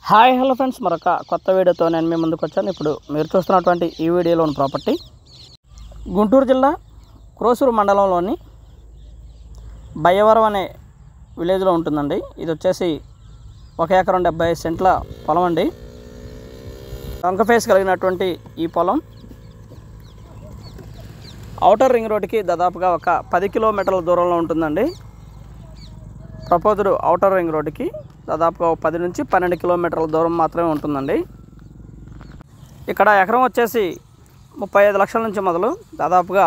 Hi hello friends, మరొక కొత్త వీడియోతో నేను మీ ముందుకు వచ్చాను. ఇప్పుడు మీరు చూస్తున్నటువంటి ఈ వీడియోలోని ప్రాపర్టీ గుంటూరు జిల్లా క్రోసూరు మండలంలోని బయ్యవరం అనే విలేజ్లో ఉంటుందండి. ఇది వచ్చేసి 1 ఎకరం 75 సెంట్ల పొలం అండి. డొంక ఫేస్ కలిగినటువంటి ఈ పొలం ఔటర్ రింగ్ రోడ్డుకి దాదాపుగా ఒక 10 కిలోమీటర్ల దూరంలో ఉంటుందండి. ప్రపోజ్డ్ ఔటర్ రింగ్ రోడ్డుకి దాదాపుగా 10 నుంచి 12 కిలోమీటర్ల దూరం మాత్రమే ఉంటుందండి. ఇక్కడ ఎకరం వచ్చేసి 35 లక్షల నుంచి మొదలు దాదాపుగా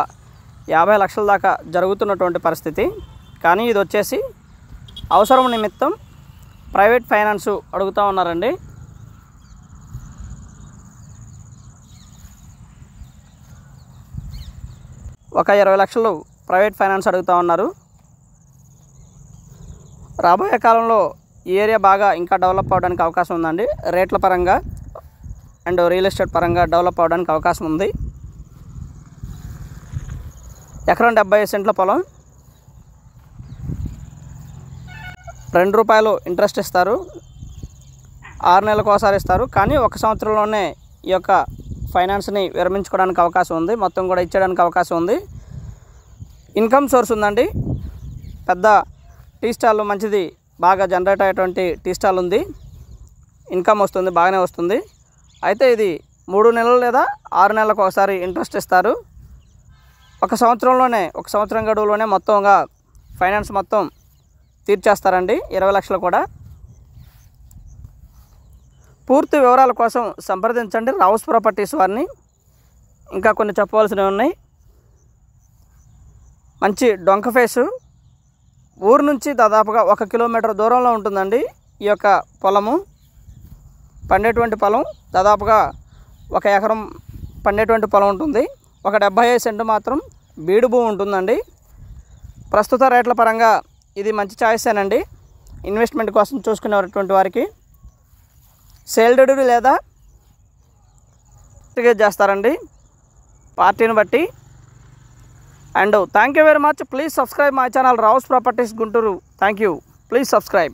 50 లక్షల దాకా జరుగుతున్నటువంటి పరిస్థితి. కానీ ఇది వచ్చేసి అవసరం నిమిత్తం ప్రైవేట్ ఫైనాన్స్ అడుగుతూ ఉన్నారండి. ఒక 20 లక్షలు ప్రైవేట్ ఫైనాన్స్ అడుగుతూ ఉన్నారు. రాబోయే కాలంలో ఈ ఏరియా బాగా ఇంకా డెవలప్ అవడానికి అవకాశం ఉందండి. రేట్ల పరంగా అండ్ రియల్ ఎస్టేట్ పరంగా డెవలప్ అవడానికి అవకాశం ఉంది. ఎకరం 75 సెంట్ల పొలం, ₹2 ఇంట్రెస్ట్ ఇస్తారు, 6 నెలలకు ఒకసారి ఇస్తారు. కానీ 1 సంవత్సరంలోనే ఈ యొక్క ఫైనాన్స్ని విరమించుకోవడానికి అవకాశం ఉంది, మొత్తం కూడా ఇచ్చేయడానికి అవకాశం ఉంది. ఇన్కమ్ సోర్స్ ఉందండి. పెద్ద టీ స్టాల్ మంచిది, బాగా జనరేట్ అయ్యేటువంటి టీ స్టాల్ ఉంది. ఇన్కమ్ వస్తుంది, బాగానే వస్తుంది. అయితే ఇది 3 నెలలు లేదా 6 నెలలకు ఒకసారి ఇంట్రెస్ట్ ఇస్తారు. 1 సంవత్సరంలోనే 1 సంవత్సరం గడువులోనే మొత్తంగా ఫైనాన్స్ మొత్తం తీర్చేస్తారండి, 20 లక్షలు కూడా. పూర్తి వివరాల కోసం సంప్రదించండి రావుస్ ప్రాపర్టీస్ వారిని. ఇంకా కొన్ని చెప్పవలసినవి ఉన్నాయి. మంచి డొంక ఫేసు, ఊరు నుంచి దాదాపుగా 1 కిలోమీటర్ దూరంలో ఉంటుందండి ఈ యొక్క పొలము. పండేటువంటి పొలం దాదాపుగా 1 ఎకరం పండేటువంటి పొలం ఉంటుంది. ఒక 75 సెంటు మాత్రం బీడు భూమి ఉంటుందండి. ప్రస్తుత రేట్ల పరంగా ఇది మంచి ఛాయిసేనండి ఇన్వెస్ట్మెంట్ కోసం చూసుకునేటువంటి వారికి. సేల్డ్ లేదా టికెట్ చేస్తారండి పార్టీని బట్టి. And thank you very much. Please subscribe my channel Raus Properties Guntur. Thank you. Please subscribe.